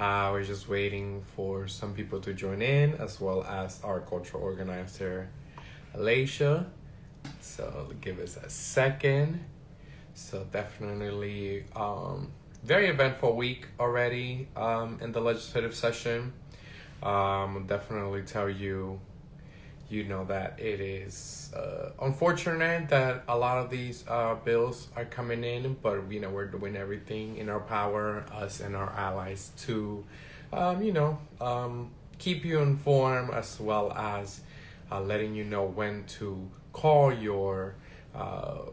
We're just waiting for some people to join in, as well as our cultural organizer, Alicia. So give us a second. So definitely, very eventful week already in the legislative session. Definitely tell you, that it is unfortunate that a lot of these bills are coming in, but we're doing everything in our power, us and our allies, to keep you informed, as well as letting you know when to call your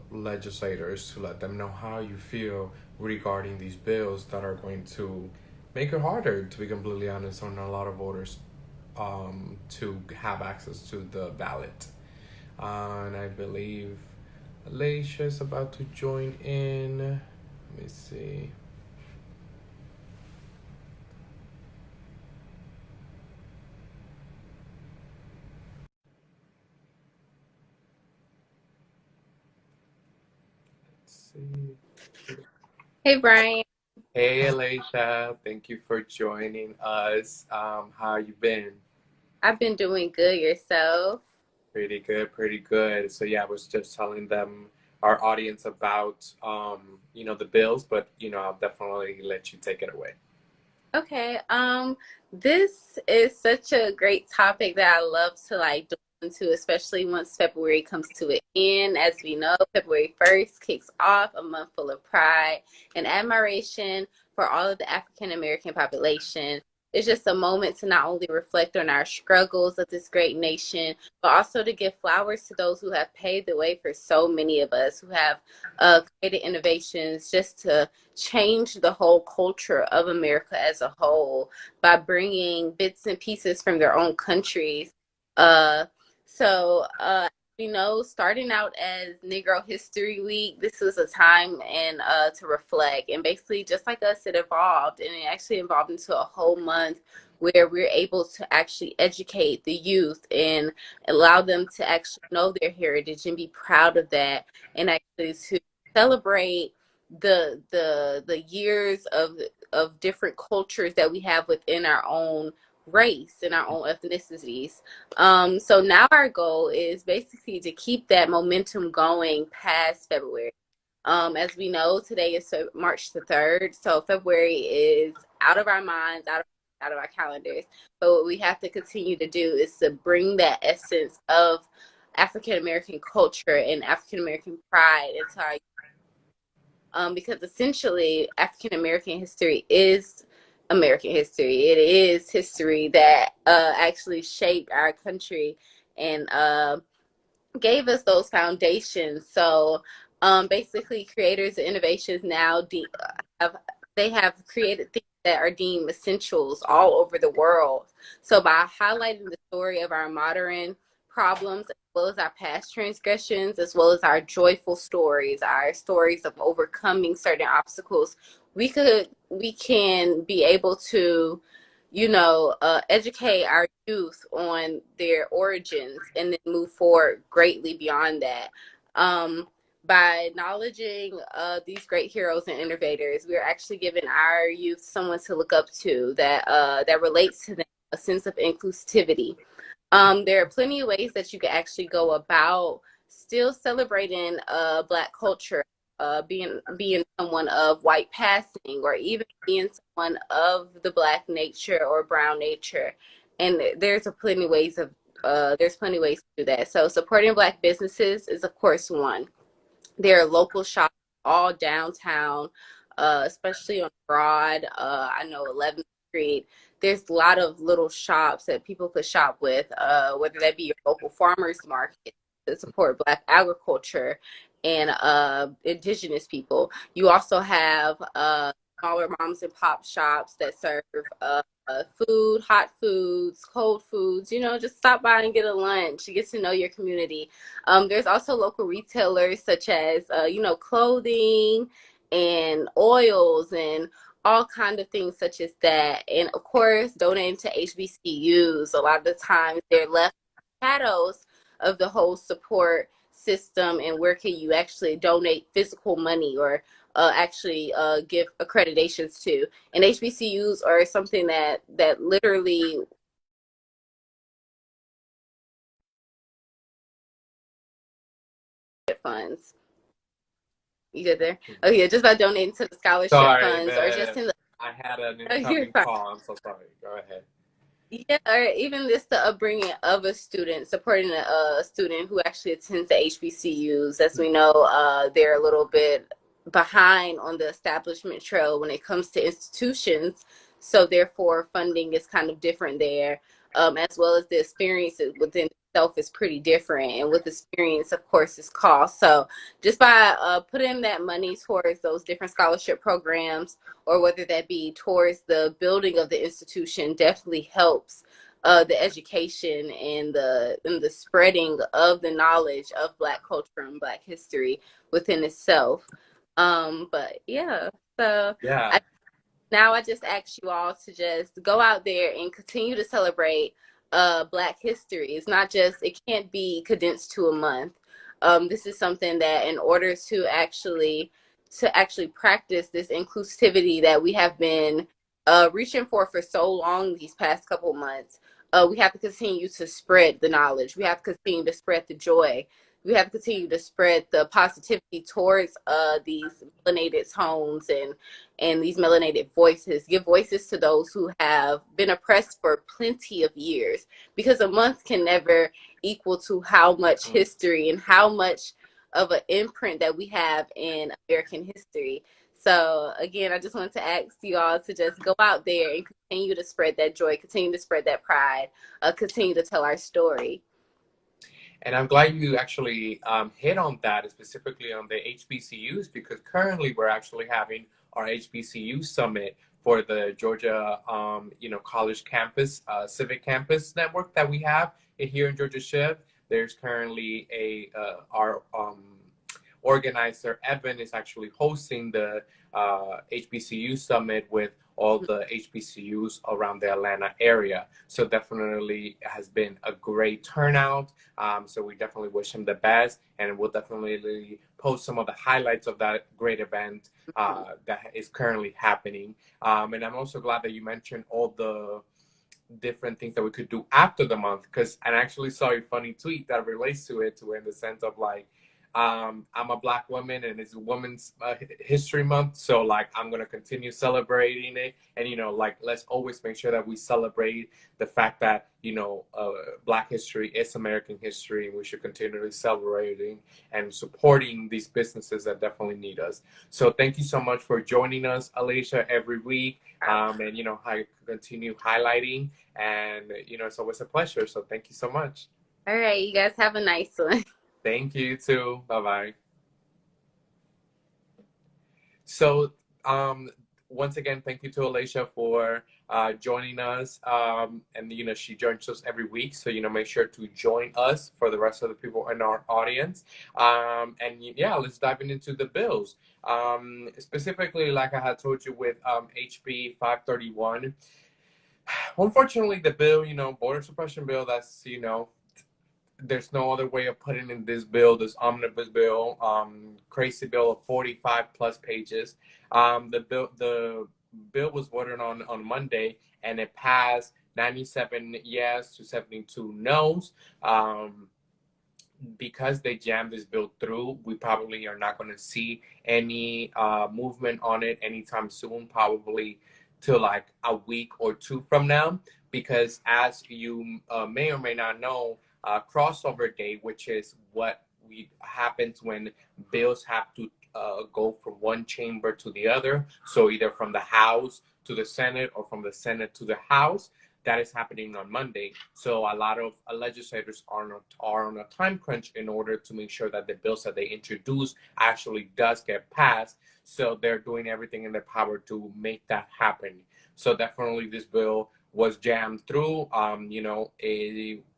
legislators to let them know how you feel regarding these bills that are going to make it harder, to be completely honest, on a lot of voters to have access to the ballot. And I believe Alicia is about to join in. Let me see. Let's see. Hey Brian, Hey Alicia, thank you for joining us. How you been? I've been doing good yourself. Pretty good, pretty good. So yeah, I was just telling them, our audience, about the bills, but I'll definitely let you take it away. Okay, this is such a great topic that I love to dive into, especially once February comes to an end. As we know, February 1st kicks off a month full of pride and admiration for all of the African American population. It's just a moment to not only reflect on our struggles of this great nation, but also to give flowers to those who have paved the way for so many of us who have created innovations just to change the whole culture of America as a whole by bringing bits and pieces from their own countries. Uh, so, starting out as Negro History Week, this was a time and to reflect. And basically, just like us, it evolved, and it actually evolved into a whole month where we're able to actually educate the youth and allow them to actually know their heritage and be proud of that, and actually to celebrate the years of different cultures that we have within our own race and our own ethnicities. So now our goal is basically to keep that momentum going past February. As we know, today is March the 3rd, so February is out of our minds, out of our calendars. But what we have to continue to do is to bring that essence of African American culture and African American pride into our because essentially African American history is American history. It is history that actually shaped our country and gave us those foundations. So basically, creators and innovations now have they have created things that are deemed essentials all over the world. So by highlighting the story of our modern problems, as well as our past transgressions, as well as our joyful stories, our stories of overcoming certain obstacles, we can be able to educate our youth on their origins and then move forward greatly beyond that. By acknowledging these great heroes and innovators, we're actually giving our youth someone to look up to that relates to them, a sense of inclusivity. There are plenty of ways that you can actually go about still celebrating Black culture, being someone of white passing, or even being someone of the Black nature or brown nature. And there's plenty of ways to do that. So supporting Black businesses is of course one. There are local shops all downtown, especially on Broad. I know 11th Street. There's a lot of little shops that people could shop with, whether that be your local farmers market to support Black agriculture and indigenous people. You also have smaller moms and pop shops that serve food, hot foods, cold foods. Just stop by and get a lunch. You get to know your community. There's also local retailers such as clothing and oils and all kind of things such as that. And of course, donating to HBCUs. A lot of the times they're left shadows of the whole support system, and where can you actually donate physical money or actually give accreditations to. And HBCUs are something that literally funds. You good there? Oh yeah, just by donating to the scholarship Sorry, funds or just in the. I had an Oh, you're incoming fine. call. I'm so sorry. Go ahead. Yeah, or even just the upbringing of a student, supporting a student who actually attends the HBCUs. As we know, they're a little bit behind on the establishment trail when it comes to institutions. So therefore, funding is kind of different there, as well as the experiences within itself is pretty different. And with experience, of course, is cost. So just by putting that money towards those different scholarship programs, or whether that be towards the building of the institution, definitely helps the education and the spreading of the knowledge of Black culture and Black history within itself. But yeah, so Yeah. I, now I just ask you all to just go out there and continue to celebrate Black history. It's not just, it can't be condensed to a month. This is something that in order to actually practice this inclusivity that we have been reaching for so long these past couple months, we have to continue to spread the knowledge. We have to continue to spread the joy. We have to continue to spread the positivity towards these melanated homes and these melanated voices. Give voices to those who have been oppressed for plenty of years, because a month can never equal to how much history and how much of an imprint that we have in American history. So again, I just wanted to ask you all to just go out there and continue to spread that joy, continue to spread that pride, continue to tell our story. And I'm glad you actually hit on that, specifically on the HBCUs, because currently we're actually having our HBCU summit for the Georgia, college campus, civic campus network that we have here in Georgia Shiv. There's currently our organizer, Evan, is actually hosting the HBCU summit with all the HBCUs around the Atlanta area. So definitely has been a great turnout. So we definitely wish him the best, and we'll definitely post some of the highlights of that great event that is currently happening. And I'm also glad that you mentioned all the different things that we could do after the month, because I actually saw a funny tweet that relates to it, in the sense of like, I'm a Black woman and it's Women's History Month, so like I'm gonna continue celebrating it, and like let's always make sure that we celebrate the fact that Black history is American history, and we should continue celebrating and supporting these businesses that definitely need us. So thank you so much for joining us, Alicia, every week, and I continue highlighting, and it's always a pleasure. So thank you so much. All right, you guys have a nice one. Thank you too. Bye bye. So, once again, thank you to Alicia for joining us. And she joins us every week, so make sure to join us for the rest of the people in our audience. And yeah, let's dive into the bills. Specifically, like I had told you, with HB 531. Unfortunately, the bill, border suppression bill, that's there's no other way of putting in this bill, this omnibus bill, crazy bill of 45 plus pages. The bill was voted on Monday, and it passed 97 yes to 72 no's. Because they jammed this bill through, we probably are not going to see any movement on it anytime soon, probably till like a week or two from now, because as you may or may not know, crossover day, which is what happens when bills have to go from one chamber to the other, so either from the House to the Senate or from the Senate to the House. That is happening on Monday. So a lot of legislators are on a time crunch in order to make sure that the bills that they introduce actually does get passed. So they're doing everything in their power to make that happen. So definitely this bill was jammed through.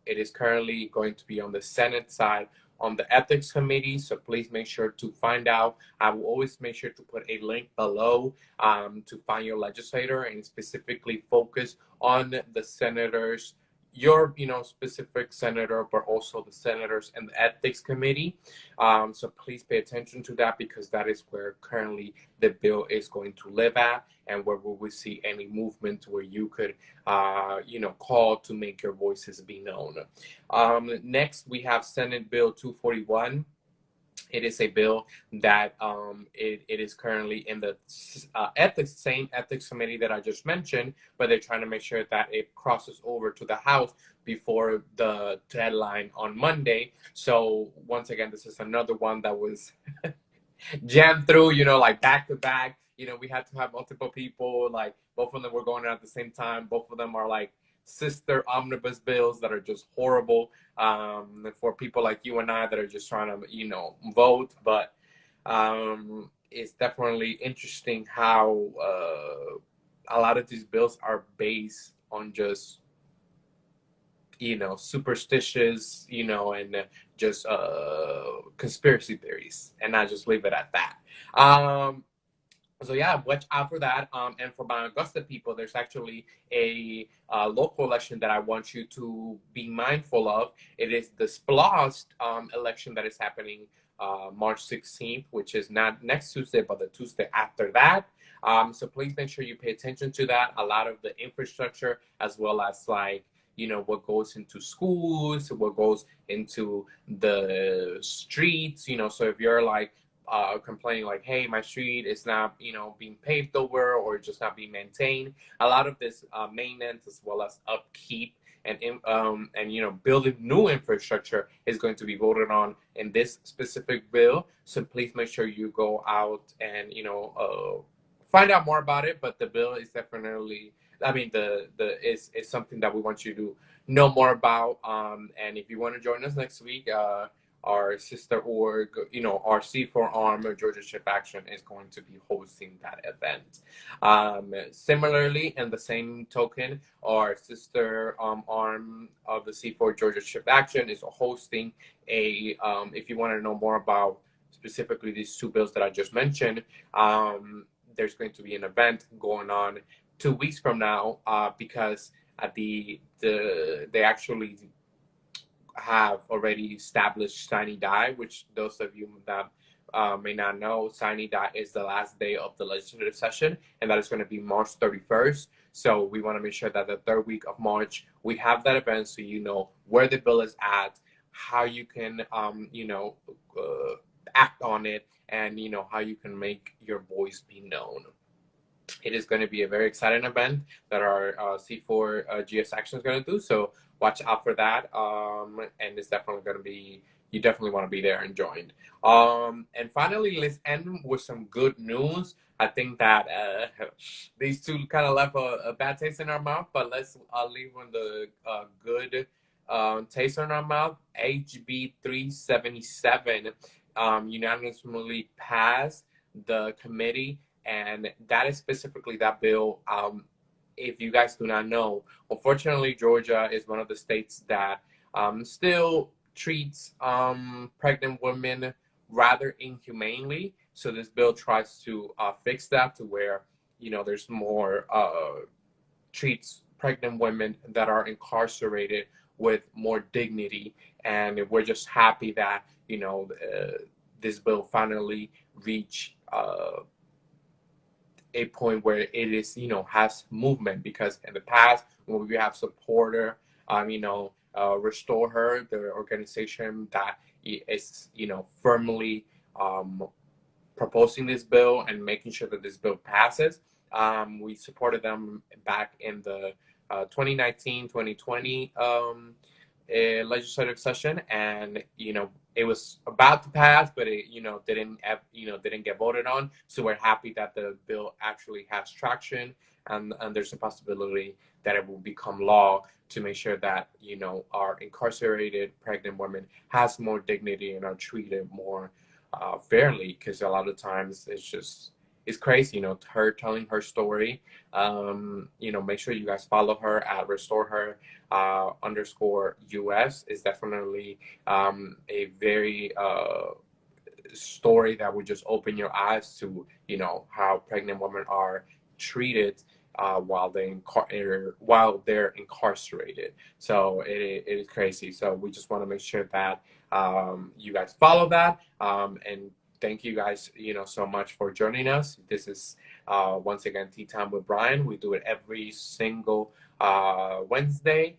It is currently going to be on the Senate side on the ethics committee. So please make sure to find out. I will always make sure to put a link below to find your legislator and specifically focus on the senators your specific senator, but also the senators and the ethics committee. So please pay attention to that, because that is where currently the bill is going to live at, and where will we see any movement where you could call to make your voices be known. Next, we have Senate Bill 241. It is a bill that it is currently in the same ethics committee that I just mentioned, but they're trying to make sure that it crosses over to the House before the deadline on Monday. So once again, this is another one that was jammed through, like back to back. We had to have multiple people, like both of them were going out at the same time. Both of them are like sister omnibus bills that are just horrible for people like you and I that are just trying to, vote. But it's definitely interesting how a lot of these bills are based on just superstitious, and just conspiracy theories, and not just leave it at that. So yeah, watch out for that. And for my Augusta people, there's actually a local election that I want you to be mindful of. It is the SPLOST election that is happening March 16th, which is not next Tuesday, but the Tuesday after that. So please make sure you pay attention to that. A lot of the infrastructure, as well as what goes into schools, what goes into the streets, so if you're complaining like, hey, my street is not being paved over, or just not being maintained, a lot of this maintenance, as well as upkeep and building new infrastructure, is going to be voted on in this specific bill. So please make sure you go out and find out more about it. But the bill is definitely, is something that we want you to know more about. And if you want to join us next week, our sister org, our C4 Arm, or Georgia Shift Action, is going to be hosting that event. Similarly, in the same token, our sister arm of the C4 Georgia Shift Action is hosting a, if you want to know more about specifically these two bills that I just mentioned, there's going to be an event going on 2 weeks from now, because at they actually have already established Sine Die, which those of you that may not know, Sine Die is the last day of the legislative session, and that is going to be March 31st. So we want to make sure that the third week of March, we have that event, so you know where the bill is at, how you can, act on it, and how you can make your voice be known. It is going to be a very exciting event that our C4 GS Action is going to do. So watch out for that. And it's definitely going to be, you definitely want to be there and join. And finally, let's end with some good news. I think that these two kind of left a bad taste in our mouth, but let's leave on the good taste in our mouth. HB 377 unanimously passed the committee. And that is specifically that bill. If you guys do not know, unfortunately, Georgia is one of the states that still treats pregnant women rather inhumanely. So this bill tries to fix that, to where there's more treats pregnant women that are incarcerated with more dignity. And we're just happy that this bill finally reached a point where it is, has movement, because in the past, when we have supporter, Restore Her, the organization that is, firmly proposing this bill and making sure that this bill passes. We supported them back in the 2019-2020 legislative session, and it was about to pass, but it didn't get voted on. So we're happy that the bill actually has traction, and there's a possibility that it will become law, to make sure that our incarcerated pregnant women has more dignity and are treated more fairly, because a lot of times it's crazy, her telling her story. Make sure you guys follow her at Restore Her _US. Is definitely a very story that would just open your eyes to how pregnant women are treated while they're incarcerated. So it is crazy. So we just want to make sure that you guys follow that. And thank you guys, so much for joining us. This is once again Tea Time with Brian. We do it every single Wednesday.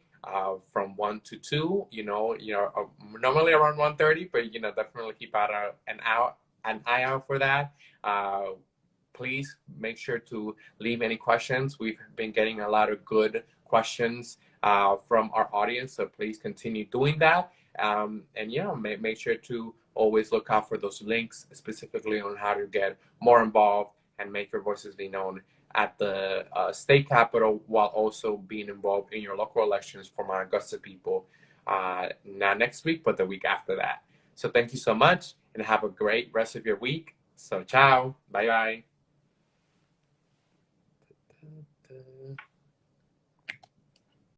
From 1 to 2, normally around 1:30, but definitely keep an eye out for that. Please make sure to leave any questions. We've been getting a lot of good questions from our audience, so please continue doing that. And make sure to always look out for those links, specifically on how to get more involved and make your voices be known at the state capitol, while also being involved in your local elections for my Augusta people, not next week, but the week after that. So thank you so much, and have a great rest of your week. So ciao, bye bye.